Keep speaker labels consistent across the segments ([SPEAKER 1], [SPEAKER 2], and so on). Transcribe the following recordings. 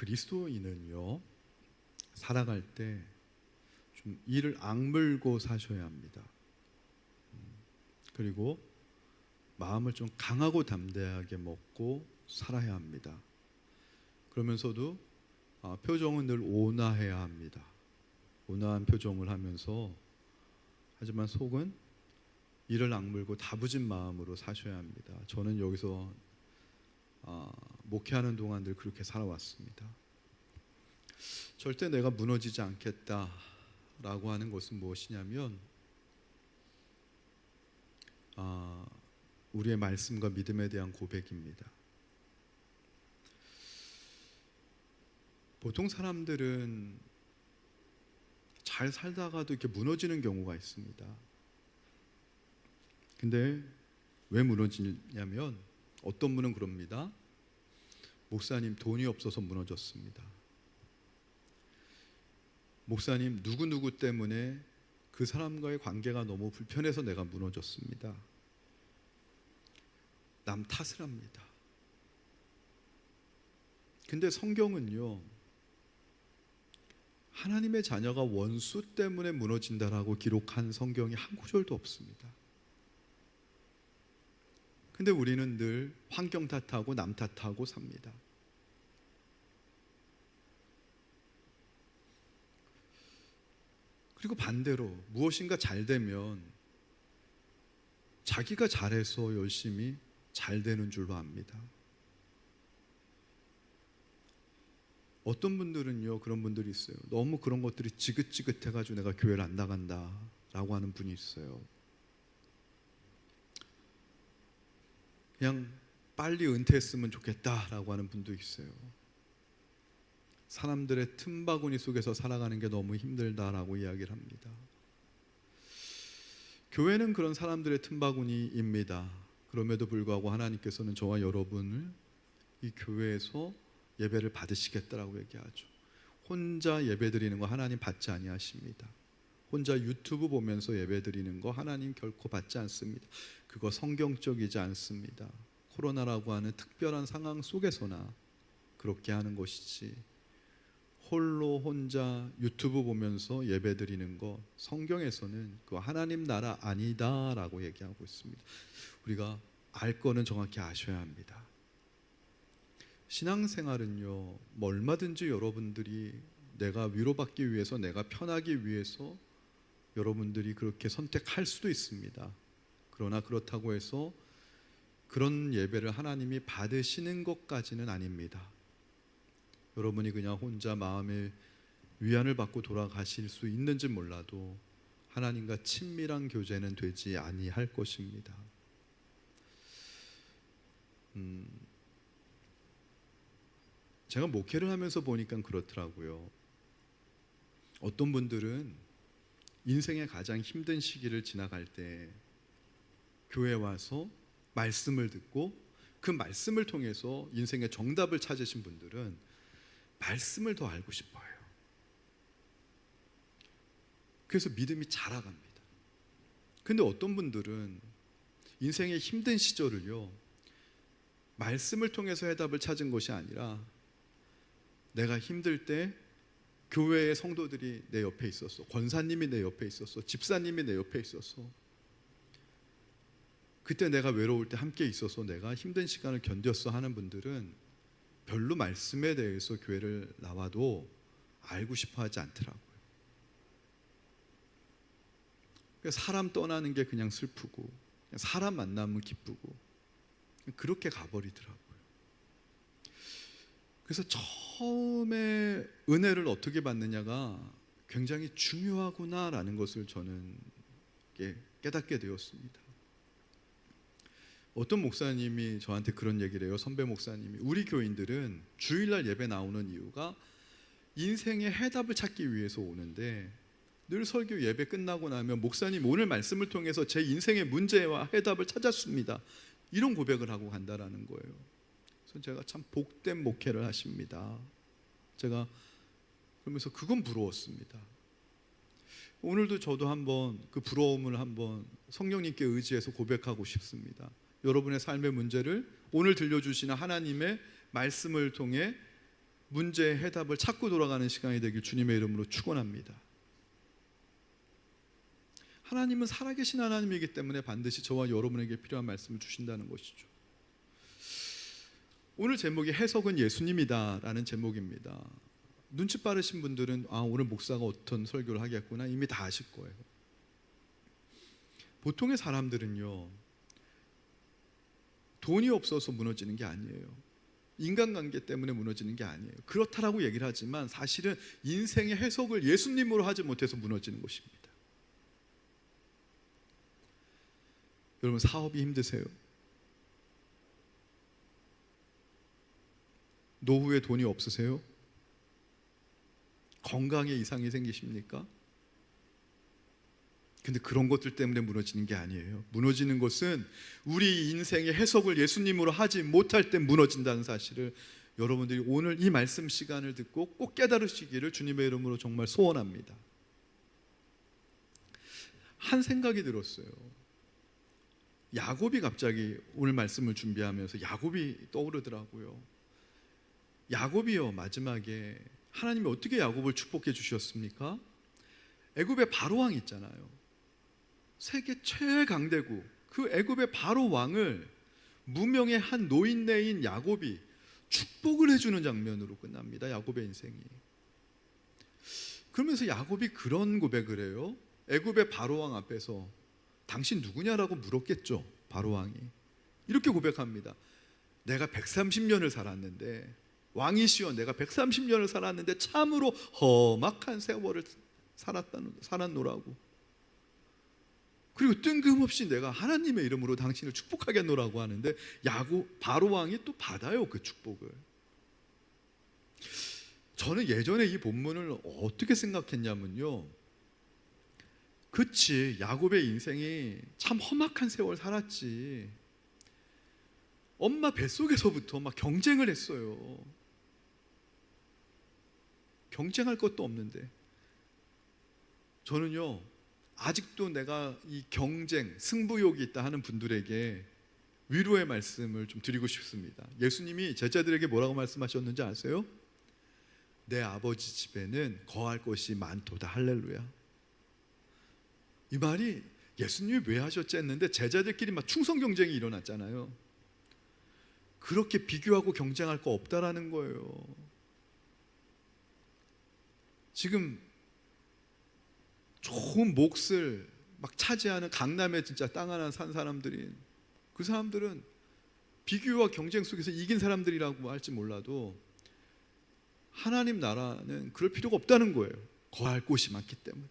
[SPEAKER 1] 그리스도인은요, 살아갈 때 좀 이를 악물고 사셔야 합니다. 그리고 마음을 좀 강하고 담대하게 먹고 살아야 합니다. 그러면서도 표정은 늘 온화해야 합니다. 온화한 표정을 하면서, 하지만 속은 이를 악물고 다부진 마음으로 사셔야 합니다. 저는 여기서 목회하는 동안 늘 그렇게 살아왔습니다. 절대 내가 무너지지 않겠다라고 하는 것은 무엇이냐면, 우리의 말씀과 믿음에 대한 고백입니다. 보통 사람들은 잘 살다가도 이렇게 무너지는 경우가 있습니다. 근데 왜 무너지냐면, 어떤 분은 그럽니다. 목사님, 돈이 없어서 무너졌습니다. 목사님, 누구누구 때문에 그 사람과의 관계가 너무 불편해서 내가 무너졌습니다. 남 탓을 합니다. 근데 성경은요, 하나님의 자녀가 원수 때문에 무너진다라고 기록한 성경이 한 구절도 없습니다. 근데 우리는 늘 환경 탓하고 남 탓하고 삽니다. 그리고 반대로 무엇인가 잘 되면 자기가 잘해서 열심히 잘 되는 줄로 압니다. 어떤 분들은요, 그런 분들이 있어요. 너무 그런 것들이 지긋지긋해가지고 내가 교회를 안 나간다 라고 하는 분이 있어요. 그냥 빨리 은퇴했으면 좋겠다라고 하는 분도 있어요. 사람들의 틈바구니 속에서 살아가는 게 너무 힘들다라고 이야기를 합니다. 교회는 그런 사람들의 틈바구니입니다. 그럼에도 불구하고 하나님께서는 저와 여러분을 이 교회에서 예배를 받으시겠다라고 얘기하죠. 혼자 예배드리는 거 하나님 받지 아니하십니다. 혼자 유튜브 보면서 예배드리는 거 하나님 결코 받지 않습니다. 그거 성경적이지 않습니다. 코로나라고 하는 특별한 상황 속에서나 그렇게 하는 것이지, 홀로 혼자 유튜브 보면서 예배드리는 거 성경에서는 그거 하나님 나라 아니다라고 얘기하고 있습니다. 우리가 알 거는 정확히 아셔야 합니다. 신앙생활은요, 뭐 얼마든지 여러분들이 내가 위로받기 위해서, 내가 편하기 위해서 여러분들이 그렇게 선택할 수도 있습니다. 그러나 그렇다고 해서 그런 예배를 하나님이 받으시는 것까지는 아닙니다. 여러분이 그냥 혼자 마음의 위안을 받고 돌아가실 수 있는지 몰라도 하나님과 친밀한 교제는 되지 아니할 것입니다. 제가 목회를 하면서 보니까 그렇더라고요. 어떤 분들은 인생의 가장 힘든 시기를 지나갈 때 교회에 와서 말씀을 듣고 그 말씀을 통해서 인생의 정답을 찾으신 분들은 말씀을 더 알고 싶어요. 그래서 믿음이 자라갑니다. 근데 어떤 분들은 인생의 힘든 시절을요, 말씀을 통해서 해답을 찾은 것이 아니라 내가 힘들 때 교회의 성도들이 내 옆에 있었어, 권사님이 내 옆에 있었어, 집사님이 내 옆에 있었어, 그때 내가 외로울 때 함께 있어서 내가 힘든 시간을 견뎠어 하는 분들은 별로 말씀에 대해서 교회를 나와도 알고 싶어 하지 않더라고요. 사람 떠나는 게 그냥 슬프고, 사람 만나면 기쁘고, 그렇게 가버리더라고요. 그래서 처음에 은혜를 어떻게 받느냐가 굉장히 중요하구나라는 것을 저는 깨닫게 되었습니다. 어떤 목사님이 저한테 그런 얘기를 해요. 선배 목사님이, 우리 교인들은 주일날 예배 나오는 이유가 인생의 해답을 찾기 위해서 오는데, 늘 설교 예배 끝나고 나면 목사님 오늘 말씀을 통해서 제 인생의 문제와 해답을 찾았습니다, 이런 고백을 하고 간다라는 거예요. 그래서 제가 참 복된 목회를 하십니다. 제가 그러면서 그건 부러웠습니다. 오늘도 저도 한번 그 부러움을 한번 성령님께 의지해서 고백하고 싶습니다. 여러분의 삶의 문제를 오늘 들려주시는 하나님의 말씀을 통해 문제의 해답을 찾고 돌아가는 시간이 되길 주님의 이름으로 축원합니다. 하나님은 살아계신 하나님이기 때문에 반드시 저와 여러분에게 필요한 말씀을 주신다는 것이죠. 오늘 제목이 해석은 예수님이다 라는 제목입니다. 눈치 빠르신 분들은 오늘 목사가 어떤 설교를 하겠구나 이미 다 아실 거예요. 보통의 사람들은요, 돈이 없어서 무너지는 게 아니에요. 인간관계 때문에 무너지는 게 아니에요. 그렇다라고 얘기를 하지만 사실은 인생의 해석을 예수님으로 하지 못해서 무너지는 것입니다. 여러분, 사업이 힘드세요? 노후에 돈이 없으세요? 건강에 이상이 생기십니까? 근데 그런 것들 때문에 무너지는 게 아니에요. 무너지는 것은 우리 인생의 해석을 예수님으로 하지 못할 때 무너진다는 사실을 여러분들이 오늘 이 말씀 시간을 듣고 꼭 깨달으시기를 주님의 이름으로 정말 소원합니다. 한 생각이 들었어요. 야곱이 갑자기 오늘 말씀을 준비하면서 야곱이 떠오르더라고요. 야곱이요, 마지막에 하나님이 어떻게 야곱을 축복해 주셨습니까? 애굽의 바로왕 있잖아요. 세계 최강대국 그 애굽의 바로왕을 무명의 한 노인네인 야곱이 축복을 해주는 장면으로 끝납니다. 야곱의 인생이. 그러면서 야곱이 그런 고백을 해요. 애굽의 바로왕 앞에서 당신 누구냐라고 물었겠죠. 바로왕이 이렇게 고백합니다. 내가 130년을 살았는데, 왕이시여 내가 130년을 살았는데 참으로 험악한 세월을 살았노라고. 그리고 뜬금없이 내가 하나님의 이름으로 당신을 축복하겠노라고 하는데 바로왕이 또 받아요, 그 축복을. 저는 예전에 이 본문을 어떻게 생각했냐면요, 그치, 야곱의 인생이 참 험악한 세월 살았지. 엄마 뱃속에서부터 막 경쟁을 했어요. 경쟁할 것도 없는데. 저는요, 아직도 내가 이 경쟁, 승부욕이 있다 하는 분들에게 위로의 말씀을 좀 드리고 싶습니다. 예수님이 제자들에게 뭐라고 말씀하셨는지 아세요? 내 아버지 집에는 거할 곳이 많도다. 할렐루야. 이 말이 예수님이 왜 하셨지 했는데 제자들끼리 막 충성 경쟁이 일어났잖아요. 그렇게 비교하고 경쟁할 거 없다라는 거예요. 지금 좋은 몫을 막 차지하는 강남에 진짜 땅 하나 산 사람들이, 그 사람들은 비교와 경쟁 속에서 이긴 사람들이라고 할지 몰라도 하나님 나라는 그럴 필요가 없다는 거예요. 거할 곳이 많기 때문에.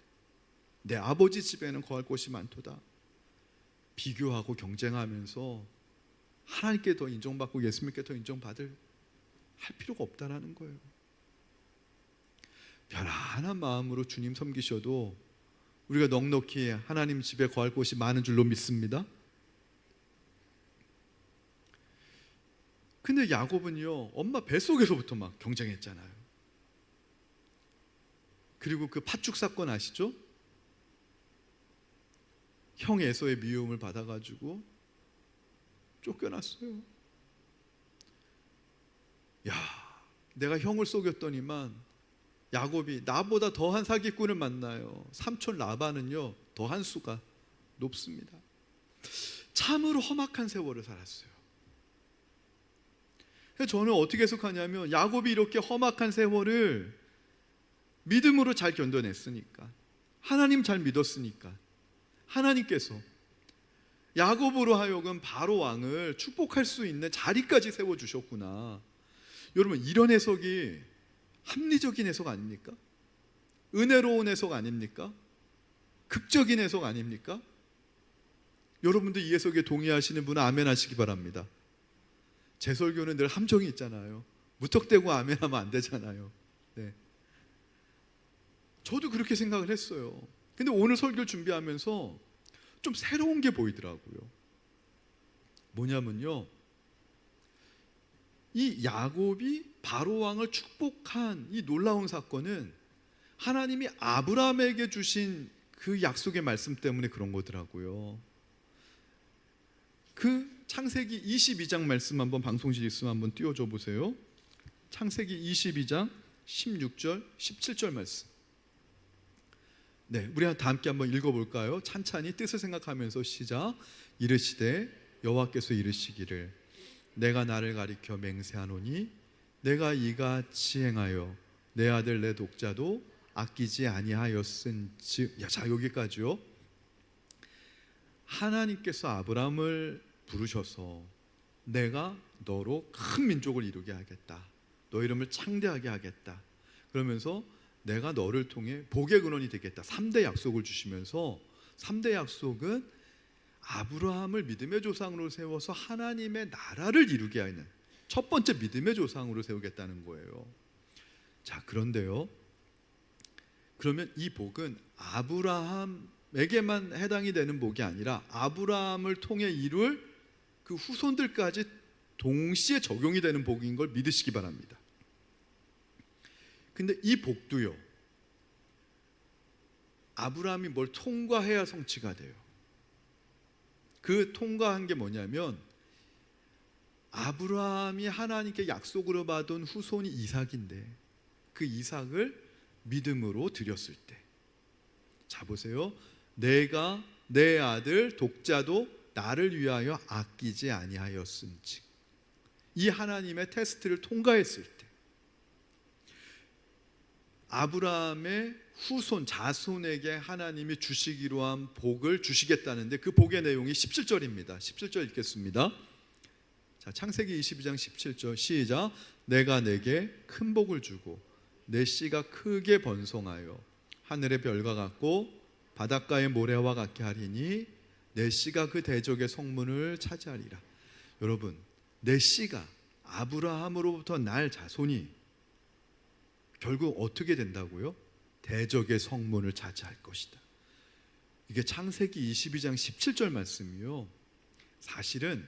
[SPEAKER 1] 내 아버지 집에는 거할 곳이 많도다. 비교하고 경쟁하면서 하나님께 더 인정받고 예수님께 더 인정받을 할 필요가 없다라는 거예요. 편안한 마음으로 주님 섬기셔도 우리가 넉넉히 하나님 집에 거할 곳이 많은 줄로 믿습니다. 근데 야곱은요, 엄마 뱃속에서부터 막 경쟁했잖아요. 그리고 그 팥죽 사건 아시죠? 형 에서의 미움을 받아가지고 쫓겨났어요. 야, 내가 형을 속였더니만 야곱이 나보다 더한 사기꾼을 만나요. 삼촌 라반은요, 더한 수가 높습니다. 참으로 험악한 세월을 살았어요. 저는 어떻게 해석하냐면, 야곱이 이렇게 험악한 세월을 믿음으로 잘 견뎌냈으니까, 하나님 잘 믿었으니까 하나님께서 야곱으로 하여금 바로 왕을 축복할 수 있는 자리까지 세워주셨구나. 여러분, 이런 해석이 합리적인 해석 아닙니까? 은혜로운 해석 아닙니까? 극적인 해석 아닙니까? 여러분들 이 해석에 동의하시는 분은 아멘 하시기 바랍니다. 제 설교는 늘 함정이 있잖아요. 무턱대고 아멘 하면 안 되잖아요. 네. 저도 그렇게 생각을 했어요. 근데 오늘 설교를 준비하면서 좀 새로운 게 보이더라고요. 뭐냐면요, 이 야곱이 바로왕을 축복한 이 놀라운 사건은 하나님이 아브라함에게 주신 그 약속의 말씀 때문에 그런 거더라고요. 그 창세기 22장 말씀 한번 방송실 있으면 한번 띄워줘 보세요. 창세기 22장 16절 17절 말씀. 네, 우리 다 함께 한번 읽어볼까요? 찬찬히 뜻을 생각하면서 시작. 이르시되 여호와께서 이르시기를 내가 나를 가리켜 맹세하노니 내가 이같이 행하여 내 아들 내 독자도 아끼지 아니하였은즉. 자, 여기까지요. 하나님께서 아브라함을 부르셔서 내가 너로 큰 민족을 이루게 하겠다, 너 이름을 창대하게 하겠다, 그러면서 내가 너를 통해 복의 근원이 되겠다, 3대 약속을 주시면서 3대 약속은 아브라함을 믿음의 조상으로 세워서 하나님의 나라를 이루게 하는 첫 번째 믿음의 조상으로 세우겠다는 거예요. 자, 그런데요, 그러면 이 복은 아브라함에게만 해당이 되는 복이 아니라 아브라함을 통해 이룰 그 후손들까지 동시에 적용이 되는 복인 걸 믿으시기 바랍니다. 근데 이 복도요, 아브라함이 뭘 통과해야 성취가 돼요. 그 통과한 게 뭐냐면 아브라함이 하나님께 약속으로 받은 후손이 이삭인데 그 이삭을 믿음으로 드렸을 때, 자 보세요, 내가 내 아들 독자도 나를 위하여 아끼지 아니하였음즉, 이 하나님의 테스트를 통과했을 때 아브라함의 후손 자손에게 하나님이 주시기로 한 복을 주시겠다는데 그 복의 내용이 17절입니다. 17절 읽겠습니다. 자, 창세기 22장 17절 시작. 내가 내게 큰 복을 주고 내 씨가 크게 번성하여 하늘의 별과 같고 바닷가의 모래와 같게 하리니 내 씨가 그 대적의 성문을 차지하리라. 여러분, 내 씨가 아브라함으로부터 날 자손이 결국 어떻게 된다고요? 대적의 성문을 차지할 것이다. 이게 창세기 22장 17절 말씀이요, 사실은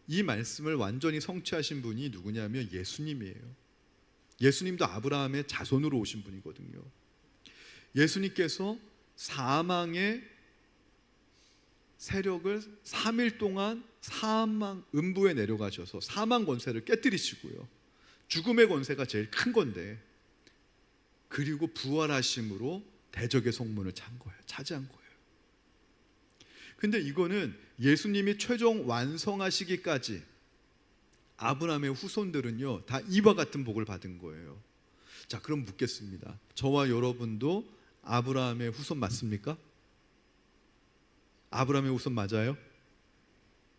[SPEAKER 1] 이 말씀을 완전히 성취하신 분이 누구냐면 예수님이에요. 예수님도 아브라함의 자손으로 오신 분이거든요. 예수님께서 사망의 세력을 3일 동안 사망 음부에 내려가셔서 사망 권세를 깨뜨리시고요, 죽음의 권세가 제일 큰 건데, 그리고 부활하심으로 대적의 성문을 차지한 거예요. 근데 이거는 예수님이 최종 완성하시기까지 아브라함의 후손들은요 다 이와 같은 복을 받은 거예요. 자, 그럼 묻겠습니다. 저와 여러분도 아브라함의 후손 맞습니까? 아브라함의 후손 맞아요?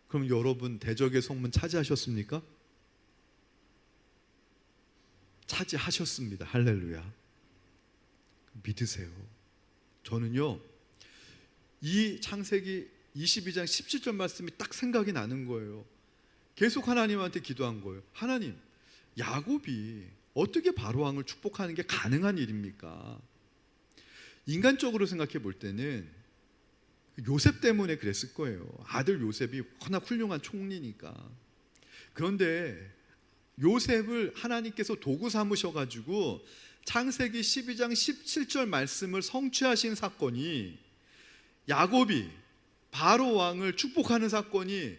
[SPEAKER 1] 그럼 여러분 대적의 성문 차지하셨습니까? 차지하셨습니다. 할렐루야. 믿으세요. 저는요 이 창세기 22장 17절 말씀이 딱 생각이 나는 거예요. 계속 하나님한테 기도한 거예요. 하나님, 야곱이 어떻게 바로왕을 축복하는 게 가능한 일입니까? 인간적으로 생각해 볼 때는 요셉 때문에 그랬을 거예요. 아들 요셉이 워낙 훌륭한 총리니까. 그런데 요셉을 하나님께서 도구 삼으셔가지고 창세기 12장 17절 말씀을 성취하신 사건이, 야곱이 바로 왕을 축복하는 사건이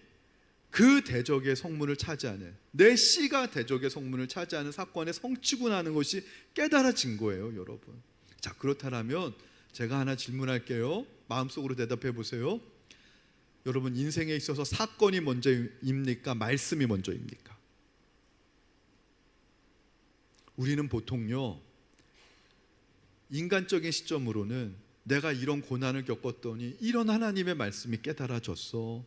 [SPEAKER 1] 그 대적의 성문을 차지하는, 내 씨가 대적의 성문을 차지하는 사건의 성취고 나는 것이 깨달아진 거예요, 여러분. 자, 그렇다면 제가 하나 질문할게요. 마음속으로 대답해 보세요. 여러분, 인생에 있어서 사건이 먼저입니까? 말씀이 먼저입니까? 우리는 보통요, 인간적인 시점으로는 내가 이런 고난을 겪었더니 이런 하나님의 말씀이 깨달아졌어,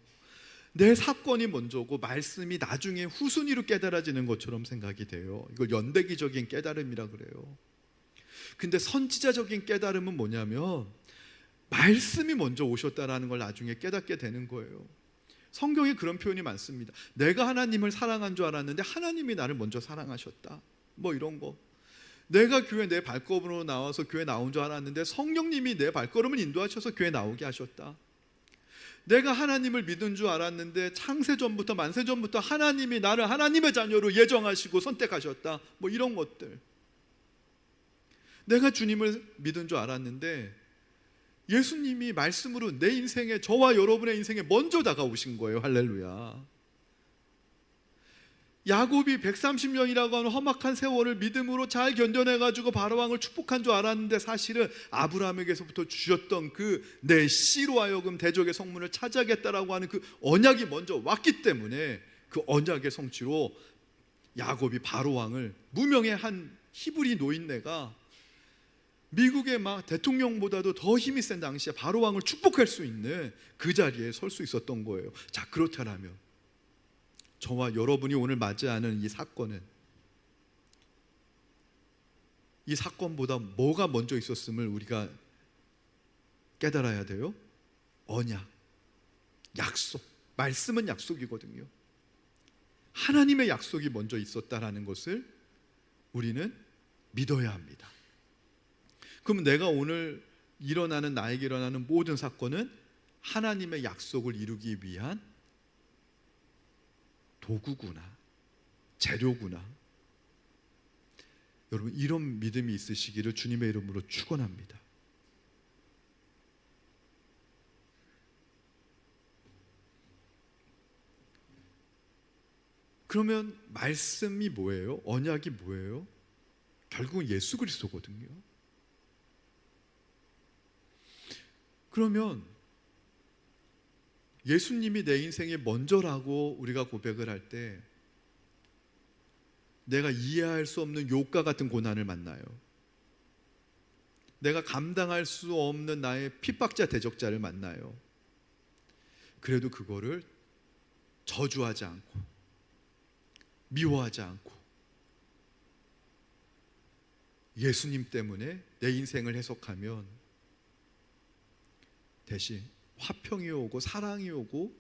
[SPEAKER 1] 내 사건이 먼저고 말씀이 나중에 후순위로 깨달아지는 것처럼 생각이 돼요. 이걸 연대기적인 깨달음이라 그래요. 근데 선지자적인 깨달음은 뭐냐면 말씀이 먼저 오셨다라는 걸 나중에 깨닫게 되는 거예요. 성경에 그런 표현이 많습니다. 내가 하나님을 사랑한 줄 알았는데 하나님이 나를 먼저 사랑하셨다, 뭐 이런 거. 내가 교회 내 발걸음으로 나와서 교회 나온 줄 알았는데 성령님이 내 발걸음을 인도하셔서 교회 나오게 하셨다. 내가 하나님을 믿은 줄 알았는데 창세전부터 만세전부터 하나님이 나를 하나님의 자녀로 예정하시고 선택하셨다, 뭐 이런 것들. 내가 주님을 믿은 줄 알았는데 예수님이 말씀으로 내 인생에, 저와 여러분의 인생에 먼저 다가오신 거예요. 할렐루야. 야곱이 130년이라고 하는 험악한 세월을 믿음으로 잘 견뎌내가지고 바로왕을 축복한 줄 알았는데, 사실은 아브라함에게서부터 주셨던 그 내 씨로 하여금 대적의 성문을 차지하겠다라고 하는 그 언약이 먼저 왔기 때문에, 그 언약의 성취로 야곱이 바로왕을, 무명의 한 히브리 노인네가 미국의 막 대통령보다도 더 힘이 센 당시에 바로왕을 축복할 수 있는 그 자리에 설 수 있었던 거예요. 자, 그렇다면 저와 여러분이 오늘 맞이하는 이 사건은, 이 사건보다 뭐가 먼저 있었음을 우리가 깨달아야 돼요? 언약, 약속. 말씀은 약속이거든요. 하나님의 약속이 먼저 있었다라는 것을 우리는 믿어야 합니다. 그럼 내가 오늘 나에게 일어나는 모든 사건은 하나님의 약속을 이루기 위한 도구구나, 재료구나. 여러분, 이런 믿음이 있으시기를 주님의 이름으로 축원합니다. 그러면 말씀이 뭐예요? 언약이 뭐예요? 결국은 예수 그리스도거든요. 그러면 예수님이 내 인생의 먼저라고 우리가 고백을 할 때, 내가 이해할 수 없는 욕과 같은 고난을 만나요. 내가 감당할 수 없는 나의 핍박자, 대적자를 만나요. 그래도 그거를 저주하지 않고 미워하지 않고 예수님 때문에 내 인생을 해석하면 대신 화평이 오고 사랑이 오고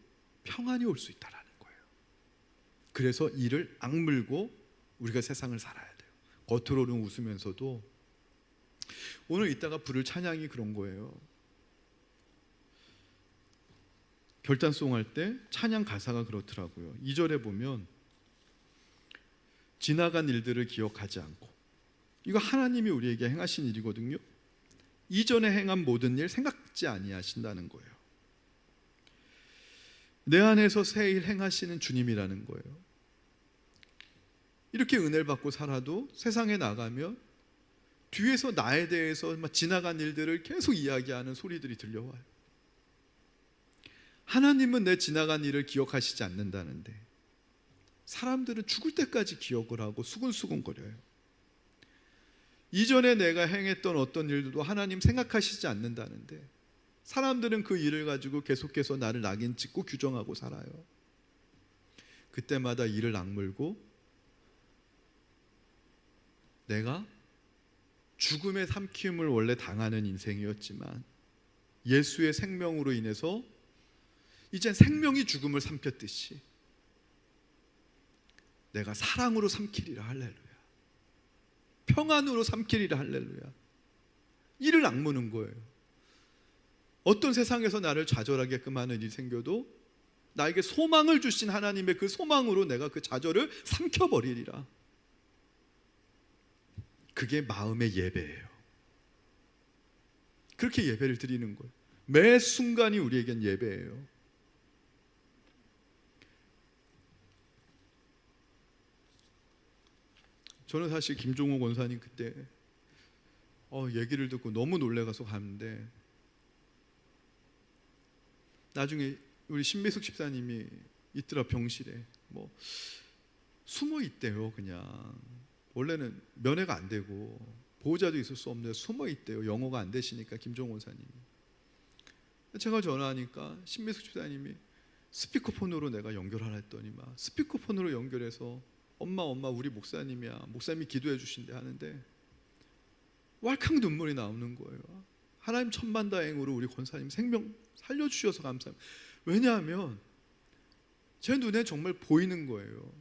[SPEAKER 1] 평안이 올 수 있다라는 거예요. 그래서 이를 악물고 우리가 세상을 살아야 돼요. 겉으로는 웃으면서도. 오늘 이따가 부를 찬양이 그런 거예요. 결단송 할 때 찬양 가사가 그렇더라고요. 2절에 보면 지나간 일들을 기억하지 않고, 이거 하나님이 우리에게 행하신 일이거든요. 이전에 행한 모든 일 생각지 아니하신다는 거예요. 내 안에서 새 일 행하시는 주님이라는 거예요. 이렇게 은혜를 받고 살아도 세상에 나가면 뒤에서 나에 대해서 지나간 일들을 계속 이야기하는 소리들이 들려와요. 하나님은 내 지나간 일을 기억하시지 않는다는데 사람들은 죽을 때까지 기억을 하고 수근수근거려요. 이전에 내가 행했던 어떤 일들도 하나님 생각하시지 않는다는데 사람들은 그 일을 가지고 계속해서 나를 낙인 찍고 규정하고 살아요. 그때마다 이를 악물고 내가 죽음의 삼킴을 원래 당하는 인생이었지만 예수의 생명으로 인해서 이젠 생명이 죽음을 삼켰듯이 내가 사랑으로 삼키리라. 할렐루야. 평안으로 삼키리라. 할렐루야. 이를 악무는 거예요. 어떤 세상에서 나를 좌절하게끔 하는 일이 생겨도 나에게 소망을 주신 하나님의 그 소망으로 내가 그 좌절을 삼켜버리리라. 그게 마음의 예배예요. 그렇게 예배를 드리는 거예요. 매 순간이 우리에겐 예배예요. 저는 사실 김종호 권사님 그때 얘기를 듣고 너무 놀래가서 갔는데, 나중에 우리 신미숙 집사님이 있더라. 병실에 숨어 있대요. 그냥 원래는 면회가 안 되고 보호자도 있을 수 없는데 숨어 있대요. 영어가 안 되시니까 김종호 권사님이. 제가 전화하니까 신미숙 집사님이 스피커폰으로 내가 연결하라 했더니 막 스피커폰으로 연결해서 엄마 우리 목사님이야, 목사님이 기도해 주신대 하는데 왈칵 눈물이 나오는 거예요. 하나님 천만다행으로 우리 권사님 생명 살려주셔서 감사합니다. 왜냐하면 제 눈에 정말 보이는 거예요.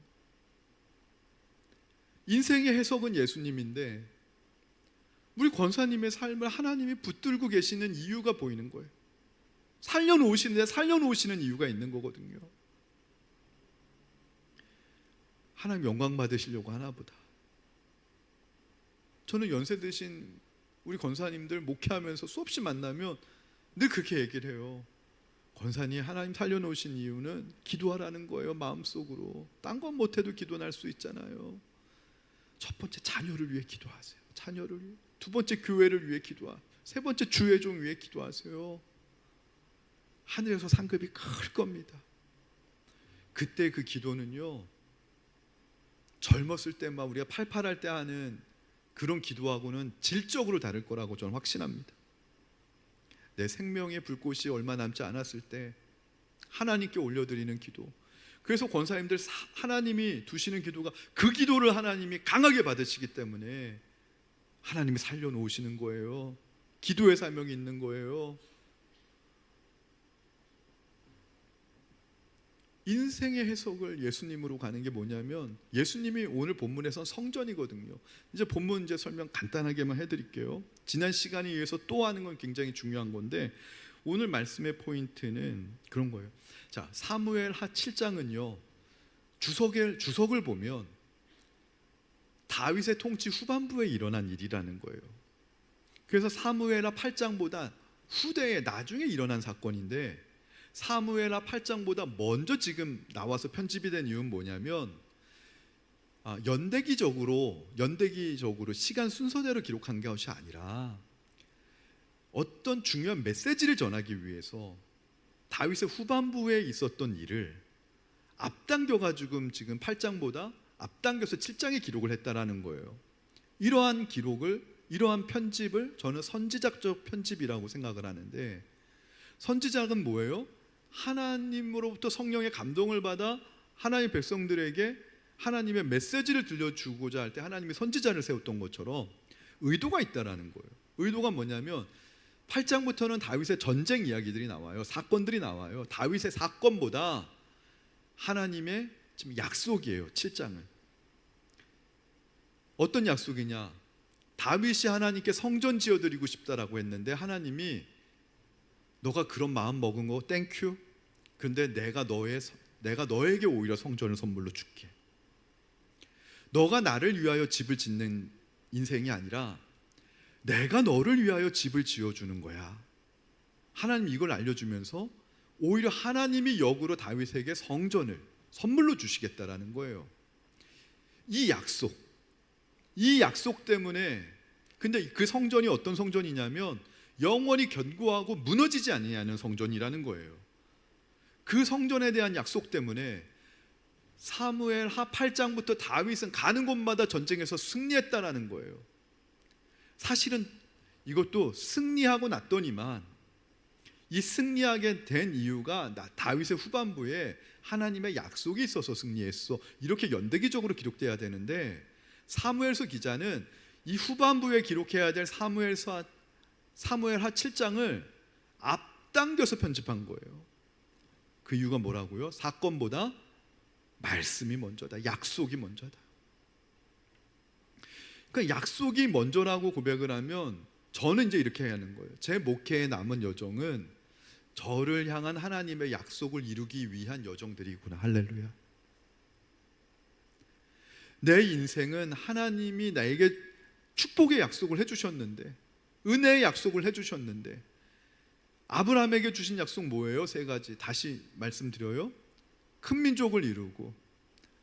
[SPEAKER 1] 인생의 해석은 예수님인데 우리 권사님의 삶을 하나님이 붙들고 계시는 이유가 보이는 거예요. 살려놓으시는 이유가 있는 거거든요. 하나님 영광 받으시려고 하나 보다. 저는 연세 드신 우리 권사님들 목회하면서 수없이 만나면 늘 그렇게 얘기를 해요. 권사님 하나님 살려놓으신 이유는 기도하라는 거예요. 마음속으로. 딴 건 못해도 기도할 수 있잖아요. 첫 번째 자녀를 위해 기도하세요. 자녀를 위해. 두 번째 교회를 위해 기도하세요. 세 번째 주의 종 위해 기도하세요. 하늘에서 상급이 클 겁니다. 그때 그 기도는요, 젊었을 때만 우리가 팔팔할 때 하는 그런 기도하고는 질적으로 다를 거라고 저는 확신합니다. 내 생명의 불꽃이 얼마 남지 않았을 때 하나님께 올려드리는 기도. 그래서 권사님들 하나님이 두시는 기도가 그 기도를 하나님이 강하게 받으시기 때문에 하나님이 살려놓으시는 거예요. 기도의 사명이 있는 거예요. 인생의 해석을 예수님으로 가는 게 뭐냐면, 예수님이 오늘 본문에선 성전이거든요. 이제 본문 설명 간단하게만 해드릴게요. 지난 시간에 의해서 또 하는 건 굉장히 중요한 건데, 오늘 말씀의 포인트는 그런 거예요. 자, 사무엘하 7장은요 주석을 보면 다윗의 통치 후반부에 일어난 일이라는 거예요. 그래서 사무엘하 8장보다 후대에 나중에 일어난 사건인데, 사무엘하 8장보다 먼저 지금 나와서 편집이 된 이유는 뭐냐면, 연대기적으로 시간 순서대로 기록한 것이 아니라 어떤 중요한 메시지를 전하기 위해서 다윗의 후반부에 있었던 일을 앞당겨가지고 지금 8장보다 앞당겨서 7장에 기록을 했다라는 거예요. 이러한 편집을 저는 선지작적 편집이라고 생각을 하는데, 선지작은 뭐예요? 하나님으로부터 성령의 감동을 받아 하나님의 백성들에게 하나님의 메시지를 들려주고자 할 때 하나님이 선지자를 세웠던 것처럼 의도가 있다라는 거예요. 의도가 뭐냐면 8장부터는 다윗의 전쟁 이야기들이 나와요. 사건들이 나와요. 다윗의 사건보다 하나님의 지금 약속이에요. 7장은 어떤 약속이냐? 다윗이 하나님께 성전 지어드리고 싶다라고 했는데 하나님이 너가 그런 마음 먹은 거 땡큐. 근데 내가 너에게 오히려 성전을 선물로 줄게. 너가 나를 위하여 집을 짓는 인생이 아니라 내가 너를 위하여 집을 지어주는 거야. 하나님이 이걸 알려주면서 오히려 하나님이 역으로 다윗에게 성전을 선물로 주시겠다라는 거예요. 이 약속 때문에. 근데 그 성전이 어떤 성전이냐면 영원히 견고하고 무너지지 아니하는 성전이라는 거예요. 그 성전에 대한 약속 때문에 사무엘하 8장부터 다윗은 가는 곳마다 전쟁에서 승리했다라는 거예요. 사실은 이것도 승리하고 났더니만 이 승리하게 된 이유가 다윗의 후반부에 하나님의 약속이 있어서 승리했어, 이렇게 연대기적으로 기록돼야 되는데, 사무엘서 기자는 이 후반부에 기록해야 될 사무엘하 7장을 앞당겨서 편집한 거예요. 그 이유가 뭐라고요? 사건보다 말씀이 먼저다. 약속이 먼저다. 그러니까 약속이 먼저라고 고백을 하면 저는 이제 이렇게 해야 하는 거예요. 제 목회의 남은 여정은 저를 향한 하나님의 약속을 이루기 위한 여정들이구나. 할렐루야. 내 인생은 하나님이 나에게 축복의 약속을 해주셨는데, 은혜의 약속을 해주셨는데, 아브라함에게 주신 약속 뭐예요? 3가지 다시 말씀드려요. 큰 민족을 이루고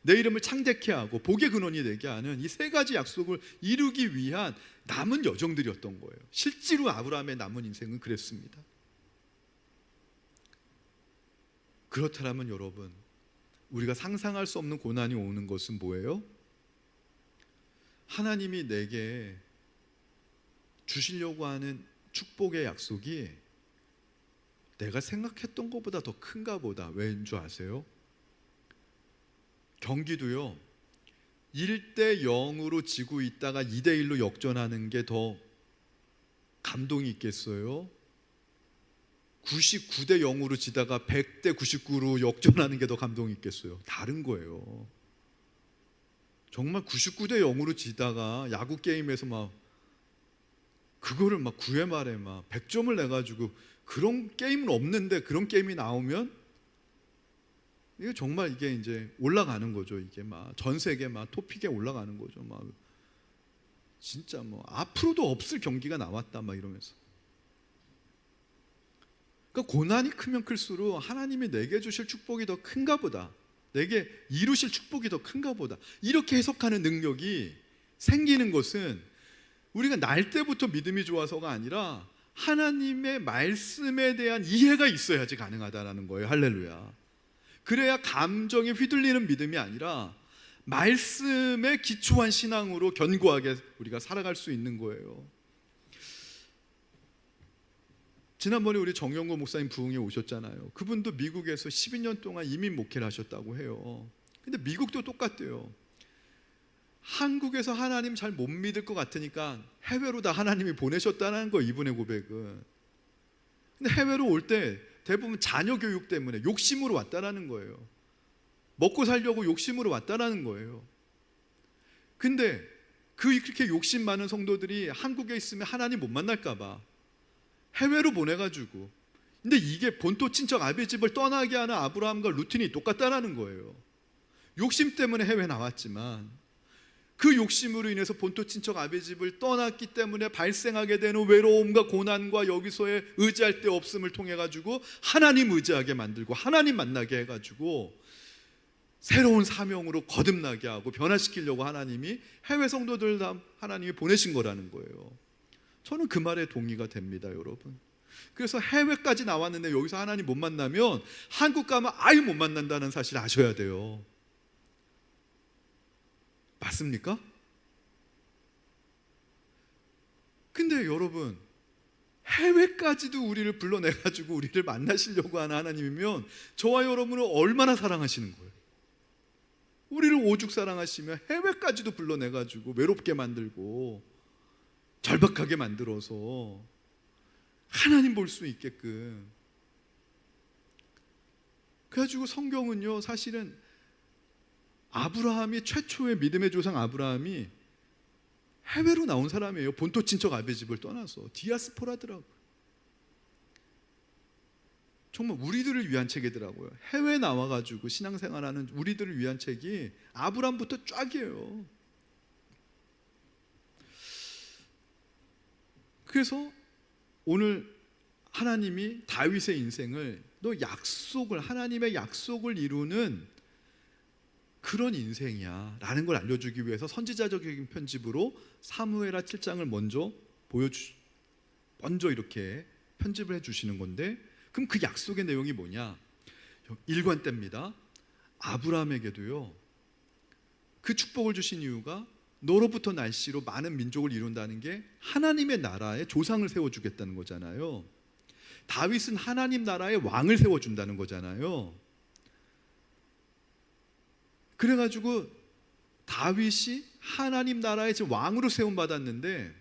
[SPEAKER 1] 내 이름을 창대케 하고 복의 근원이 되게 하는 이 3가지 약속을 이루기 위한 남은 여정들이었던 거예요. 실제로 아브라함의 남은 인생은 그랬습니다. 그렇다면 여러분, 우리가 상상할 수 없는 고난이 오는 것은 뭐예요? 하나님이 내게 주시려고 하는 축복의 약속이 내가 생각했던 것보다 더 큰가 보다. 왜인 줄 아세요? 경기도요 1대 0으로 지고 있다가 2대 1로 역전하는 게 더 감동이 있겠어요? 99대 0으로 지다가 100대 99로 역전하는 게 더 감동이 있겠어요? 다른 거예요. 정말 99대 0으로 지다가 야구 게임에서 막 그거를 막 9회 말에 막 100점을 내가지고, 그런 게임은 없는데 그런 게임이 나오면 이게 정말 이게 이제 올라가는 거죠. 이게 막 전 세계 막 토픽에 올라가는 거죠. 막 진짜 뭐 앞으로도 없을 경기가 나왔다 막 이러면서. 그러니까 고난이 크면 클수록 하나님이 내게 주실 축복이 더 큰가 보다, 내게 이루실 축복이 더 큰가 보다, 이렇게 해석하는 능력이 생기는 것은 우리가 날 때부터 믿음이 좋아서가 아니라 하나님의 말씀에 대한 이해가 있어야지 가능하다라는 거예요. 할렐루야. 그래야 감정에 휘둘리는 믿음이 아니라 말씀에 기초한 신앙으로 견고하게 우리가 살아갈 수 있는 거예요. 지난번에 우리 정영고 목사님 부흥에 오셨잖아요. 그분도 미국에서 12년 동안 이민 목회를 하셨다고 해요. 근데 미국도 똑같대요. 한국에서 하나님 잘 못 믿을 것 같으니까 해외로 다 하나님이 보내셨다는 거, 이분의 고백은. 근데 해외로 올 때 대부분 자녀 교육 때문에 욕심으로 왔다라는 거예요. 먹고 살려고 욕심으로 왔다라는 거예요. 근데 그렇게 욕심 많은 성도들이 한국에 있으면 하나님 못 만날까 봐 해외로 보내가지고, 근데 이게 본토 친척 아비 집을 떠나게 하는 아브라함과 루틴이 똑같다라는 거예요. 욕심 때문에 해외 나왔지만 그 욕심으로 인해서 본토 친척 아비 집을 떠났기 때문에 발생하게 되는 외로움과 고난과 여기서의 의지할 데 없음을 통해 가지고 하나님 의지하게 만들고 하나님 만나게 해가지고 새로운 사명으로 거듭나게 하고 변화시키려고 하나님이 해외 성도들 다 하나님이 보내신 거라는 거예요. 저는 그 말에 동의가 됩니다, 여러분. 그래서 해외까지 나왔는데 여기서 하나님 못 만나면 한국 가면 아예 못 만난다는 사실 아셔야 돼요. 맞습니까? 근데 여러분, 해외까지도 우리를 불러내가지고 우리를 만나시려고 하는 하나님이면 저와 여러분을 얼마나 사랑하시는 거예요. 우리를 오죽 사랑하시면 해외까지도 불러내가지고 외롭게 만들고 절박하게 만들어서 하나님 볼 수 있게끔. 그래가지고 성경은요, 사실은 아브라함이, 최초의 믿음의 조상 아브라함이 해외로 나온 사람이에요. 본토 친척 아비 집을 떠나서 디아스포라더라고요. 정말 우리들을 위한 책이더라고요. 해외 나와가지고 신앙생활하는 우리들을 위한 책이 아브라함부터 쫙이에요. 그래서 오늘 하나님이 다윗의 인생을, 너 약속을, 하나님의 약속을 이루는 그런 인생이야 라는 걸 알려주기 위해서 선지자적인 편집으로 사무엘하 7장을 먼저 이렇게 편집을 해주시는 건데, 그럼 그 약속의 내용이 뭐냐? 일관됩니다. 아브라함에게도요, 그 축복을 주신 이유가 너로부터 날씨로 많은 민족을 이룬다는 게 하나님의 나라에 조상을 세워주겠다는 거잖아요. 다윗은 하나님 나라의 왕을 세워준다는 거잖아요. 그래가지고 다윗이 하나님 나라의 왕으로 세움받았는데,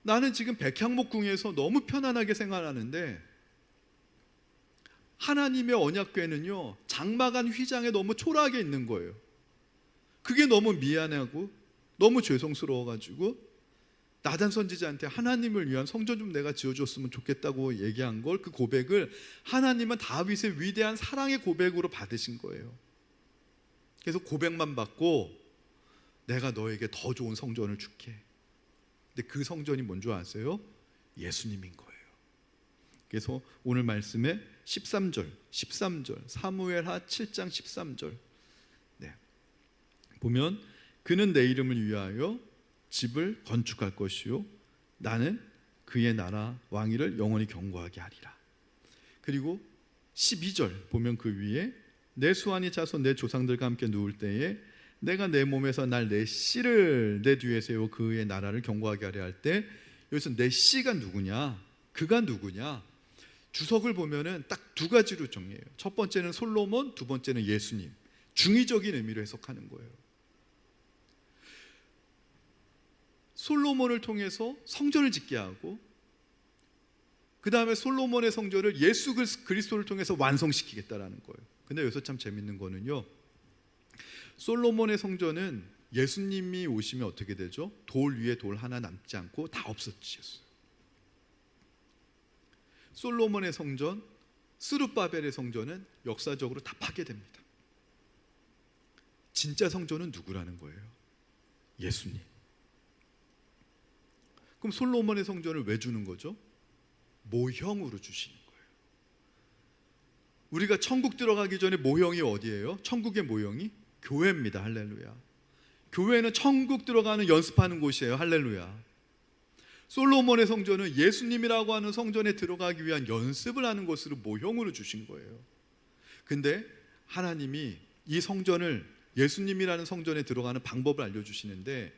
[SPEAKER 1] 나는 지금 백향목궁에서 너무 편안하게 생활하는데 하나님의 언약궤는요, 장막안 휘장에 너무 초라하게 있는 거예요. 그게 너무 미안하고 너무 죄송스러워가지고 나단 선지자한테 하나님을 위한 성전 좀 내가 지어줬으면 좋겠다고 얘기한 걸, 그 고백을 하나님은 다윗의 위대한 사랑의 고백으로 받으신 거예요. 그래서 고백만 받고 내가 너에게 더 좋은 성전을 줄게. 근데 그 성전이 뭔지 아세요? 예수님인 거예요. 그래서 오늘 말씀에 13절 사무엘하 7장 13절 보면, 그는 내 이름을 위하여 집을 건축할 것이요 나는 그의 나라 왕위를 영원히 견고하게 하리라. 그리고 12절 보면 그 위에 내 수완이 자손 내 조상들과 함께 누울 때에 내가 내 몸에서 날 내 씨를 내 뒤에 세워 그의 나라를 견고하게 하려 할 때, 여기서 내 씨가 누구냐, 그가 누구냐, 주석을 보면은 딱 두 가지로 정리해요. 첫 번째는 솔로몬, 두 번째는 예수님. 중의적인 의미로 해석하는 거예요. 솔로몬을 통해서 성전을 짓게 하고, 그 다음에 솔로몬의 성전을 예수 그리스도를 통해서 완성시키겠다라는 거예요. 근데 여기서 참 재밌는 거는요, 솔로몬의 성전은 예수님이 오시면 어떻게 되죠? 돌 위에 돌 하나 남지 않고 다 없어지셨어요. 솔로몬의 성전, 스룹바벨의 성전은 역사적으로 다 파괴됩니다. 진짜 성전은 누구라는 거예요? 예수님. 그럼 솔로몬의 성전을 왜 주는 거죠? 모형으로 주시는 거예요. 우리가 천국 들어가기 전에 모형이 어디예요? 천국의 모형이 교회입니다. 할렐루야. 교회는 천국 들어가는 연습하는 곳이에요. 할렐루야. 솔로몬의 성전은 예수님이라고 하는 성전에 들어가기 위한 연습을 하는 곳으로 모형으로 주신 거예요. 근데 하나님이 이 성전을 예수님이라는 성전에 들어가는 방법을 알려주시는데,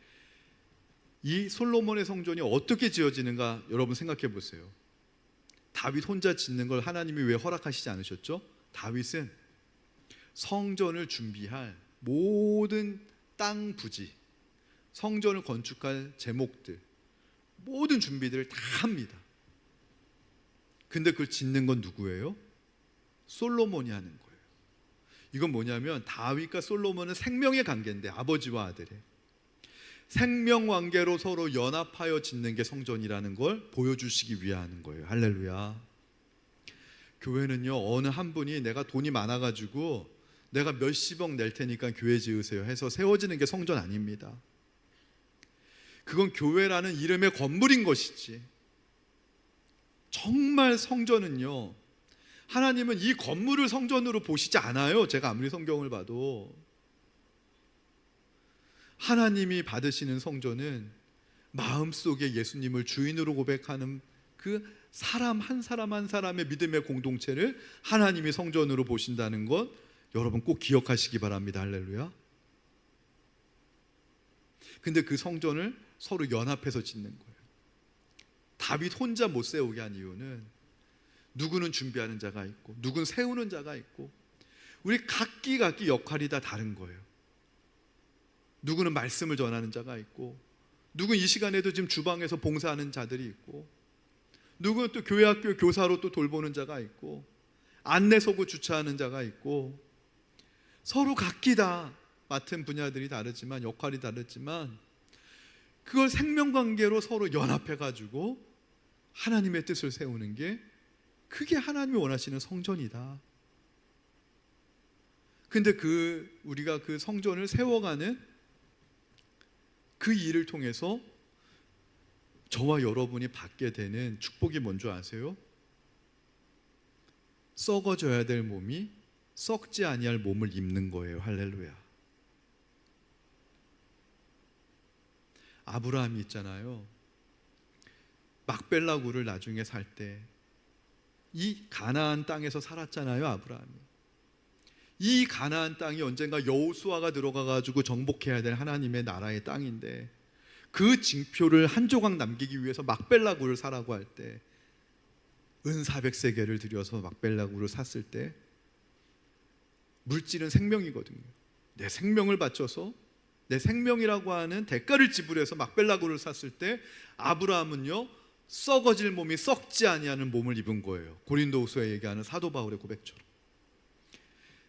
[SPEAKER 1] 이 솔로몬의 성전이 어떻게 지어지는가 여러분 생각해 보세요. 다윗 혼자 짓는 걸 하나님이 왜 허락하시지 않으셨죠? 다윗은 성전을 준비할 모든 땅 부지, 성전을 건축할 제목들, 모든 준비들을 다 합니다. 근데 그걸 짓는 건 누구예요? 솔로몬이 하는 거예요. 이건 뭐냐면 다윗과 솔로몬은 생명의 관계인데, 아버지와 아들의 생명 관계로 서로 연합하여 짓는 게 성전이라는 걸 보여주시기 위한 거예요. 할렐루야. 교회는요, 어느 한 분이 내가 돈이 많아가지고 내가 몇십억 낼 테니까 교회 지으세요 해서 세워지는 게 성전 아닙니다. 그건 교회라는 이름의 건물인 것이지, 정말 성전은요, 하나님은 이 건물을 성전으로 보시지 않아요. 제가 아무리 성경을 봐도 하나님이 받으시는 성전은 마음속에 예수님을 주인으로 고백하는 그 사람 한 사람 한 사람의 믿음의 공동체를 하나님이 성전으로 보신다는 것 여러분 꼭 기억하시기 바랍니다. 할렐루야. 근데 그 성전을 서로 연합해서 짓는 거예요. 다윗 혼자 못 세우게 한 이유는 누구는 준비하는 자가 있고 누구는 세우는 자가 있고, 우리 각기 역할이 다 다른 거예요. 누구는 말씀을 전하는 자가 있고, 누구는 이 시간에도 지금 주방에서 봉사하는 자들이 있고, 누구는 또 교회 학교 교사로 또 돌보는 자가 있고, 안내서고 주차하는 자가 있고, 서로 각기 다 맡은 분야들이 다르지만, 역할이 다르지만, 그걸 생명관계로 서로 연합해가지고 하나님의 뜻을 세우는 게, 그게 하나님이 원하시는 성전이다. 근데 우리가 그 성전을 세워가는 그 일을 통해서 저와 여러분이 받게 되는 축복이 뭔지 아세요? 썩어져야 될 몸이 썩지 아니할 몸을 입는 거예요. 할렐루야. 아브라함이 있잖아요. 막벨라 굴을 나중에 살 때 이 가나안 땅에서 살았잖아요. 아브라함이. 이 가나안 땅이 언젠가 여호수아가 들어가가지고 정복해야 될 하나님의 나라의 땅인데, 그 징표를 한 조각 남기기 위해서 막벨라 굴을 사라고 할 때, 은 400세겔을 들여서 막벨라 굴을 샀을 때, 물질은 생명이거든요. 내 생명을 바쳐서 내 생명이라고 하는 대가를 지불해서 막벨라 굴을 샀을 때, 아브라함은요, 썩어질 몸이 썩지 아니하는 몸을 입은 거예요. 고린도후서에 얘기하는 사도 바울의 고백처럼.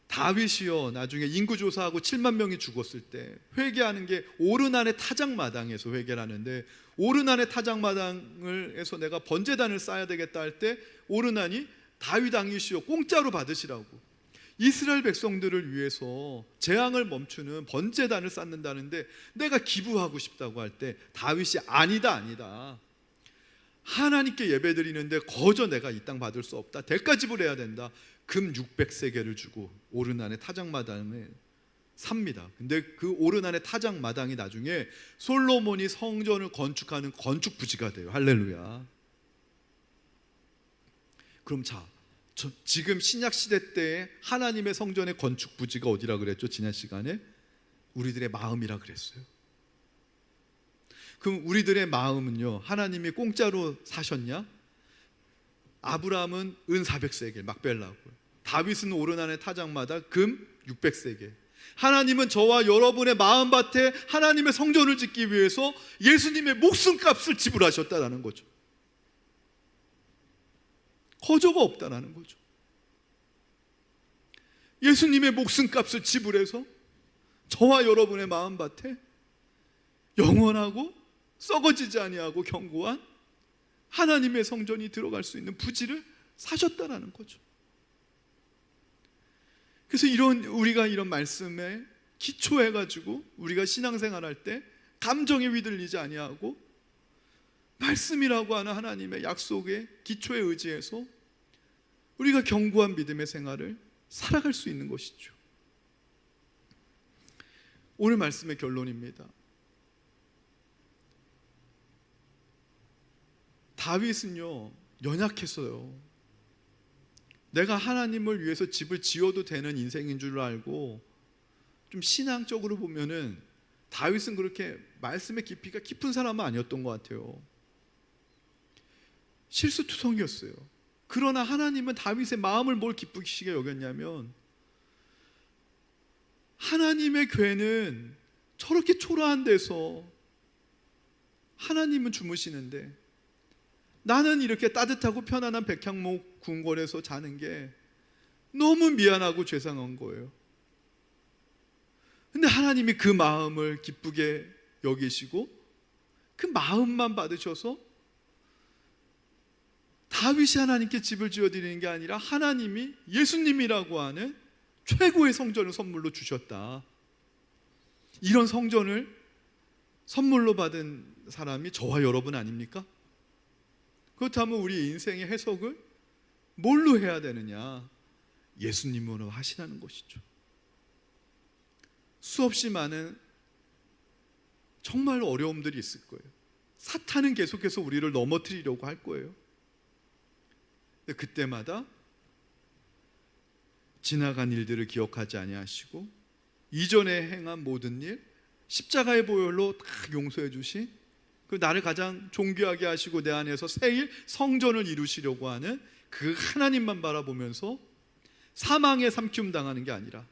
[SPEAKER 1] 다윗이요, 나중에 인구조사하고 7만 명이 죽었을 때 회개하는 게 오르난의 타작마당에서 회개를 하는데, 오르난의 타작마당을 해서 내가 번제단을 쌓아야 되겠다 할 때 오르난이 다윗 왕이시여 공짜로 받으시라고, 이스라엘 백성들을 위해서 재앙을 멈추는 번제단을 쌓는다는데 내가 기부하고 싶다고 할 때 다윗이 아니다, 하나님께 예배드리는데 거저 내가 이 땅 받을 수 없다, 대가 지불해야 된다. 금 600세겔을 주고 오르난의 타작마당을 삽니다. 근데 그 오르난의 타작마당이 나중에 솔로몬이 성전을 건축하는 건축 부지가 돼요. 할렐루야. 그럼 지금 신약 시대 때의 하나님의 성전의 건축 부지가 어디라 그랬죠? 지난 시간에 우리들의 마음이라 그랬어요. 그럼 우리들의 마음은요, 하나님이 공짜로 사셨냐? 아브라함은 은 400세겔 막벨라고, 다윗은 오르난의 타작마당 금 600세겔. 하나님은 저와 여러분의 마음밭에 하나님의 성전을 짓기 위해서 예수님의 목숨값을 지불하셨다라는 거죠. 거저가 없다라는 거죠. 예수님의 목숨값을 지불해서 저와 여러분의 마음밭에 영원하고 썩어지지 아니하고 견고한 하나님의 성전이 들어갈 수 있는 부지를 사셨다라는 거죠. 그래서 우리가 이런 말씀에 기초해가지고 우리가 신앙생활 할 때 감정에 휘둘리지 아니하고 말씀이라고 하는 하나님의 약속의 기초에 의지해서 우리가 견고한 믿음의 생활을 살아갈 수 있는 것이죠. 오늘 말씀의 결론입니다. 다윗은요, 연약했어요. 내가 하나님을 위해서 집을 지어도 되는 인생인 줄 알고, 좀 신앙적으로 보면은 다윗은 그렇게 말씀의 깊이가 깊은 사람은 아니었던 것 같아요. 실수투성이었어요. 그러나 하나님은 다윗의 마음을 뭘 기쁘시게 여겼냐면, 하나님의 궤는 저렇게 초라한 데서 하나님은 주무시는데 나는 이렇게 따뜻하고 편안한 백향목 궁궐에서 자는 게 너무 미안하고 죄송한 거예요. 근데 하나님이 그 마음을 기쁘게 여기시고 그 마음만 받으셔서 다윗이 하나님께 집을 지어드리는 게 아니라 하나님이 예수님이라고 하는 최고의 성전을 선물로 주셨다. 이런 성전을 선물로 받은 사람이 저와 여러분 아닙니까? 그렇다면 우리 인생의 해석을 뭘로 해야 되느냐? 예수님으로 하시라는 것이죠. 수없이 많은 정말 어려움들이 있을 거예요. 사탄은 계속해서 우리를 넘어뜨리려고 할 거예요. 근데 그때마다 지나간 일들을 기억하지 아니하시고 이전에 행한 모든 일, 십자가의 보혈로 다 용서해 주신, 그 나를 가장 존귀하게 하시고 내 안에서 새일 성전을 이루시려고 하는 그 하나님만 바라보면서 사망에 삼키움 당하는 게 아니라,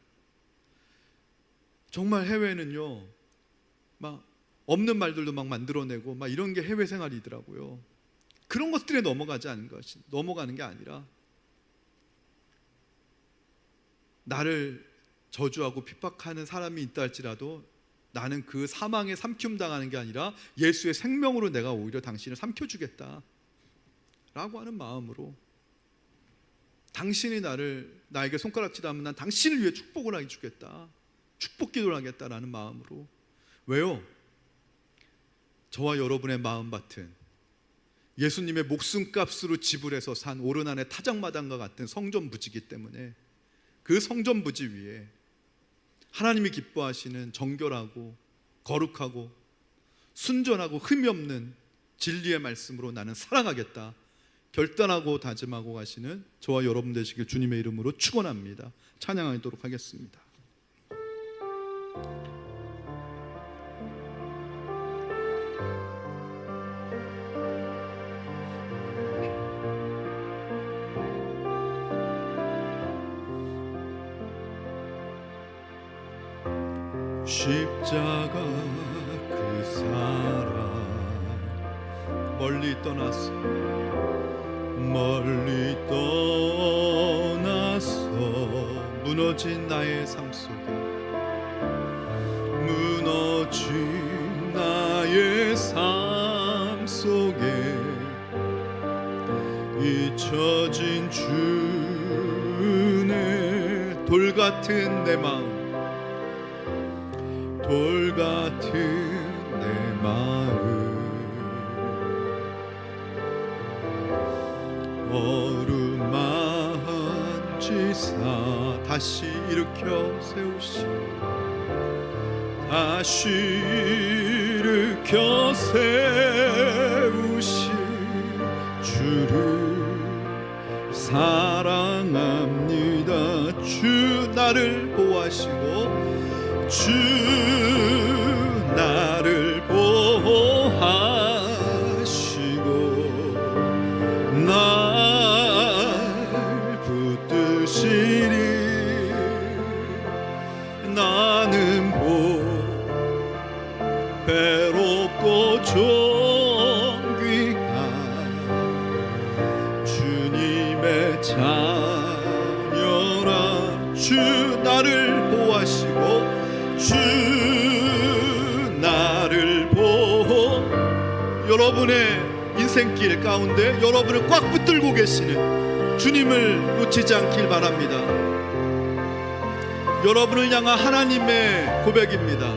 [SPEAKER 1] 정말 해외는요 막 없는 말들도 막 만들어내고 막 이런 게 해외 생활이더라고요. 그런 것들에 넘어가는 게 아니라, 나를 저주하고 핍박하는 사람이 있다 할지라도 나는 그 사망에 삼키움 당하는 게 아니라 예수의 생명으로 내가 오히려 당신을 삼켜주겠다 라고 하는 마음으로, 당신이 나에게 손가락질하면 난 당신을 위해 축복을 해주겠다, 축복 기도를 하겠다라는 마음으로. 왜요? 저와 여러분의 마음밭은 예수님의 목숨값으로 지불해서 산 오르난의 타작마당과 같은 성전 부지이기 때문에, 그 성전 부지 위에 하나님이 기뻐하시는 정결하고 거룩하고 순전하고 흠이 없는 진리의 말씀으로 나는 살아가겠다 결단하고 다짐하고 가시는 저와 여러분 되시길 주님의 이름으로 축원합니다. 찬양하도록 하겠습니다. 십자가 그 사랑 멀리 떠나서 무너진 나의 삶 속에, 무너진 나의 삶 속에 잊혀진 주의 돌 같은 내 마음, 돌 같은 내 마음, 어루만지사 다시 일으켜 세우시, 다시 일으켜 세우시 주를 사랑합니다. 주 나를 보호하시고, 주 나를 보호하시고 날 붙드시리. 나는 배롭고 존귀한 주님의 자녀라. 주 나를 보호하시고, 주 나를 보호. 여러분의 인생길 가운데 여러분을 꽉 붙들고 계시는 주님을 놓치지 않길 바랍니다. 여러분을 향한 하나님의 고백입니다.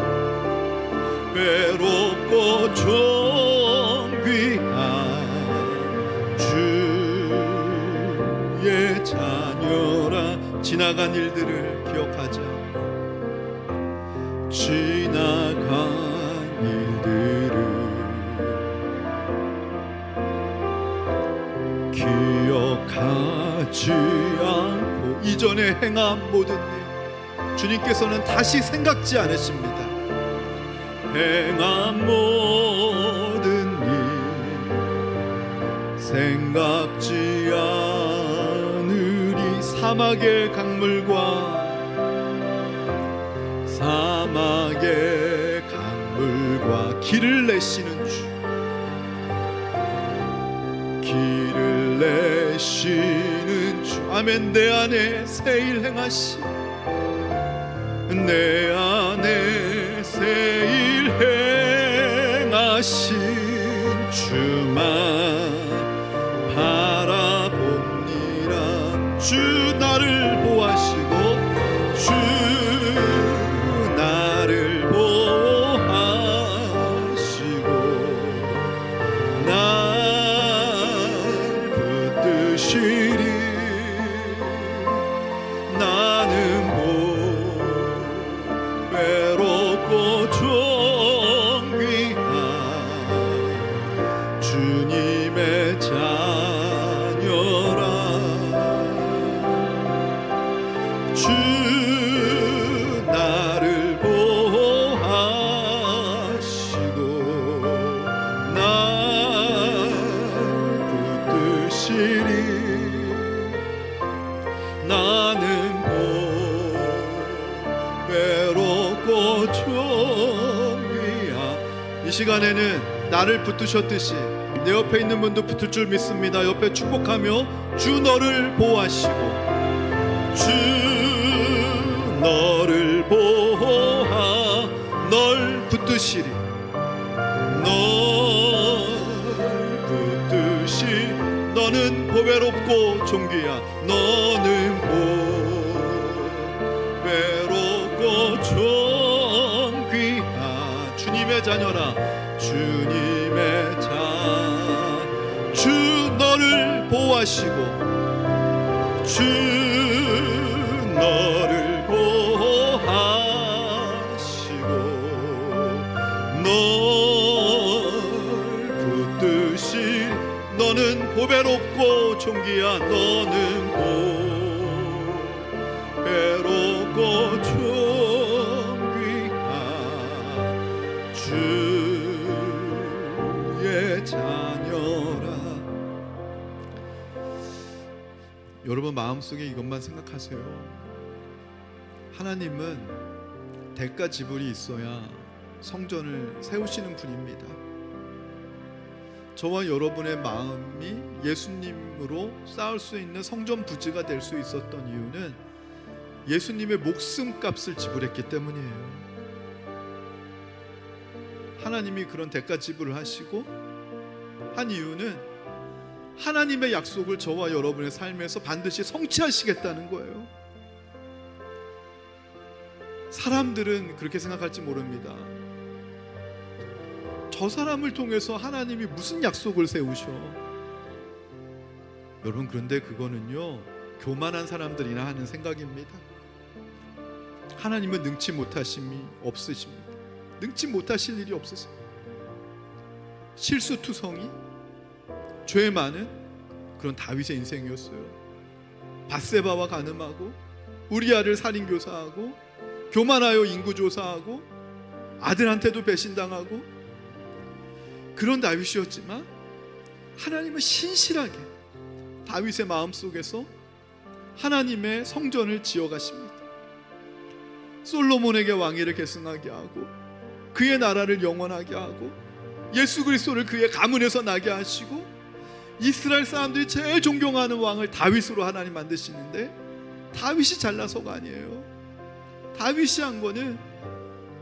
[SPEAKER 1] 외롭고 존귀한 지나간 일들을 기억하자. 지나간 일들을 기억하지 않고 이전에 행한 모든 일 주님께서는 다시 생각지 않으십니다. 행한 모든 일 생각지 않으리. 사막의 강물과 사막의 강물과 길을 내시는 주, 길을 내시는 주. 아멘. 내 안에 새 일 행하시, 내 안에 새 일 행하신 주만 바라봅니다. 주 나를 보호하시고, 주 나를 보호하시고 날 붙드시리. 나는 외롭고 존귀한 주님의 자녀라. 주 나를 보호하시고 날 붙드시리. 나는 외롭고 존귀한. 이 시간에는 나를 붙드셨듯이 내 옆에 있는 분도 붙을 줄 믿습니다. 옆에 축복하며 주 너를 보호하시고, 주 너를 보호하 널 붙드시리. 널 붙드시. 너는 보배롭고 존귀야. 너는 보배롭고 존귀한 주님의 자녀라. 주님의 주 너를 보호하시고, 주 너를 보호하시고 널 붙드시. 너는 보배롭고 존귀한. 너는 보배롭고 존귀한 주의 자녀라. 여러분 마음속에 이것만 생각하세요. 하나님은 대가 지불이 있어야 성전을 세우시는 분입니다. 저와 여러분의 마음이 예수님으로 쌓을 수 있는 성전 부지가 될 수 있었던 이유는 예수님의 목숨값을 지불했기 때문이에요. 하나님이 그런 대가 지불을 하시고 한 이유는 하나님의 약속을 저와 여러분의 삶에서 반드시 성취하시겠다는 거예요. 사람들은 그렇게 생각할지 모릅니다. 저 사람을 통해서 하나님이 무슨 약속을 세우셔? 여러분, 그런데 그거는요 교만한 사람들이나 하는 생각입니다. 하나님은 능치 못하심이 없으십니다. 능치 못하실 일이 없으세요. 실수투성이, 죄 많은 그런 다윗의 인생이었어요. 밧세바와 간음하고 우리아를 살인교사하고 교만하여 인구조사하고 아들한테도 배신당하고 그런 다윗이었지만 하나님은 신실하게 다윗의 마음속에서 하나님의 성전을 지어가십니다. 솔로몬에게 왕위를 계승하게 하고 그의 나라를 영원하게 하고 예수 그리스도를 그의 가문에서 나게 하시고 이스라엘 사람들이 제일 존경하는 왕을 다윗으로 하나님 만드시는데 다윗이 잘나서가 아니에요. 다윗이 한 거는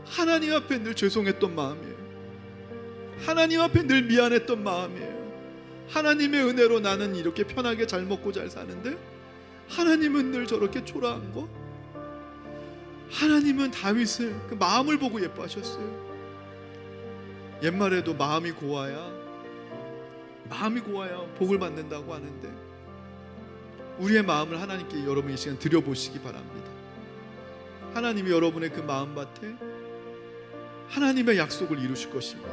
[SPEAKER 1] 하나님 앞에 늘 죄송했던 마음이에요. 하나님 앞에 늘 미안했던 마음이에요. 하나님의 은혜로 나는 이렇게 편하게 잘 먹고 잘 사는데 하나님은 늘 저렇게 초라한 거. 하나님은 다윗을 그 마음을 보고 예뻐하셨어요. 옛말에도 마음이 고와야 복을 받는다고 하는데 우리의 마음을 하나님께 여러분 이 시간 드려보시기 바랍니다. 하나님이 여러분의 그 마음밭에 하나님의 약속을 이루실 것입니다.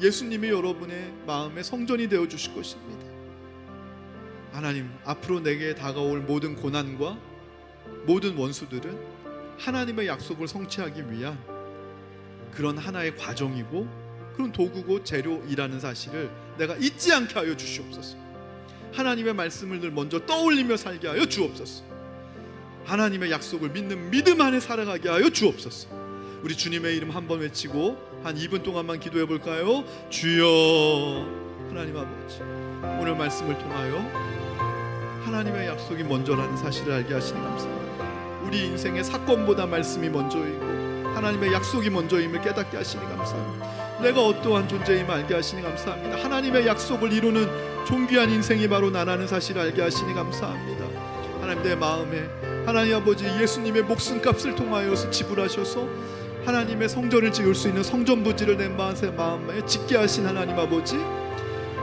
[SPEAKER 1] 예수님이 여러분의 마음의 성전이 되어 주실 것입니다. 하나님, 앞으로 내게 다가올 모든 고난과 모든 원수들은 하나님의 약속을 성취하기 위한 그런 하나의 과정이고 그런 도구고 재료이라는 사실을 내가 잊지 않게 하여 주시옵소서. 하나님의 말씀을 늘 먼저 떠올리며 살게 하여 주옵소서. 하나님의 약속을 믿는 믿음 안에 살아가게 하여 주옵소서. 우리 주님의 이름 한번 외치고 한 2분 동안만 기도해 볼까요? 주여. 하나님 아버지, 오늘 말씀을 통하여 하나님의 약속이 먼저라는 사실을 알게 하시니 감사합니다. 우리 인생의 사건보다 말씀이 먼저이고 하나님의 약속이 먼저임을 깨닫게 하시니 감사합니다. 내가 어떠한 존재임을 알게 하시니 감사합니다. 하나님의 약속을 이루는 존귀한 인생이 바로 나라는 사실을 알게 하시니 감사합니다. 하나님, 내 마음에 하나님 아버지 예수님의 목숨값을 통하여서 지불하셔서 하나님의 성전을 지을 수 있는 성전부지를 내 마음에 짓게 하신 하나님 아버지,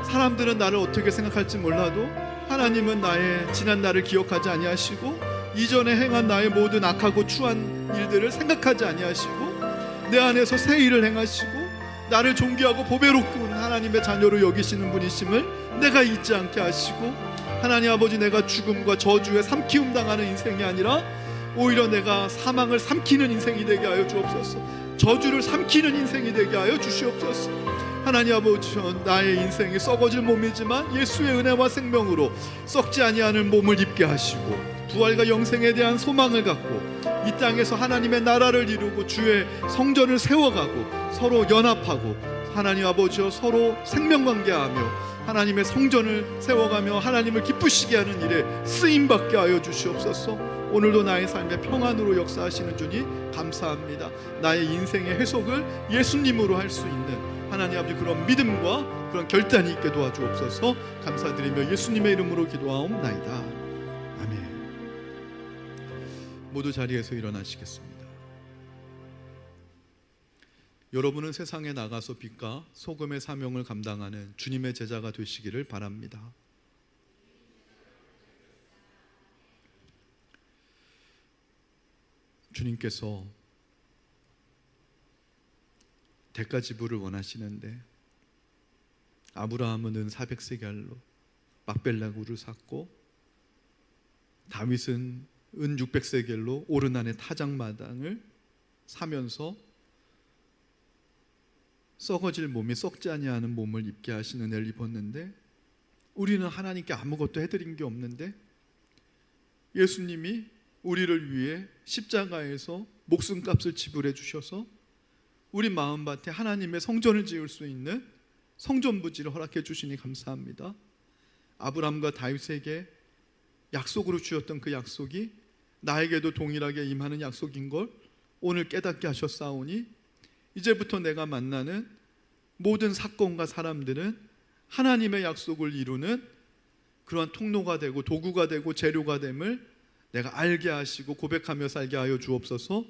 [SPEAKER 1] 사람들은 나를 어떻게 생각할지 몰라도 하나님은 나의 지난 날을 기억하지 아니하시고 이전에 행한 나의 모든 악하고 추한 일들을 생각하지 아니하시고 내 안에서 새 일을 행하시고 나를 존귀하고 보배롭고 하나님의 자녀로 여기시는 분이심을 내가 잊지 않게 하시고, 하나님 아버지, 내가 죽음과 저주에 삼키움 당하는 인생이 아니라 오히려 내가 사망을 삼키는 인생이 되게 하여 주옵소서. 저주를 삼키는 인생이 되게 하여 주시옵소서. 하나님 아버지, 나의 인생이 썩어질 몸이지만 예수의 은혜와 생명으로 썩지 아니하는 몸을 입게 하시고 부활과 영생에 대한 소망을 갖고 이 땅에서 하나님의 나라를 이루고 주의 성전을 세워가고 서로 연합하고 하나님 아버지여 서로 생명관계하며 하나님의 성전을 세워가며 하나님을 기쁘시게 하는 일에 쓰임받게 하여 주시옵소서. 오늘도 나의 삶에 평안으로 역사하시는 주님 감사합니다. 나의 인생의 해석을 예수님으로 할 수 있는 하나님 아버지 그런 믿음과 그런 결단이 있게 도와주옵소서. 감사드리며 예수님의 이름으로 기도하옵나이다. 아멘. 모두 자리에서 일어나시겠습니다. 여러분은 세상에 나가서 빛과 소금의 사명을 감당하는 주님의 제자가 되시기를 바랍니다. 주님께서 대가 지불을 원하시는데 아브라함은 은 400세겔로 막벨라구를 샀고 다윗은 은 600세겔로 오르난의 타작마당을 사면서 썩어질 몸이 썩지 아니하는 몸을 입게 하시는 은혜를 입었는데, 우리는 하나님께 아무것도 해드린 게 없는데 예수님이 우리를 위해 십자가에서 목숨값을 지불해 주셔서 우리 마음밭에 하나님의 성전을 지을 수 있는 성전부지를 허락해 주시니 감사합니다. 아브라함과 다윗에게 약속으로 주셨던 그 약속이 나에게도 동일하게 임하는 약속인 걸 오늘 깨닫게 하셨사오니 이제부터 내가 만나는 모든 사건과 사람들은 하나님의 약속을 이루는 그러한 통로가 되고 도구가 되고 재료가 됨을 내가 알게 하시고 고백하며 살게 하여 주옵소서.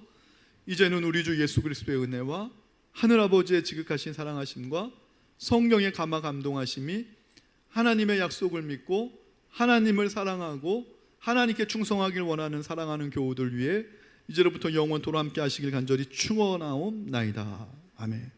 [SPEAKER 1] 이제는 우리 주 예수 그리스도의 은혜와 하늘아버지의 지극하신 사랑하심과 성령의 감화 감동하심이 하나님의 약속을 믿고 하나님을 사랑하고 하나님께 충성하길 원하는 사랑하는 교우들 위해 이제로부터 영원토록 함께 하시길 간절히 축원하옵나이다. 아멘.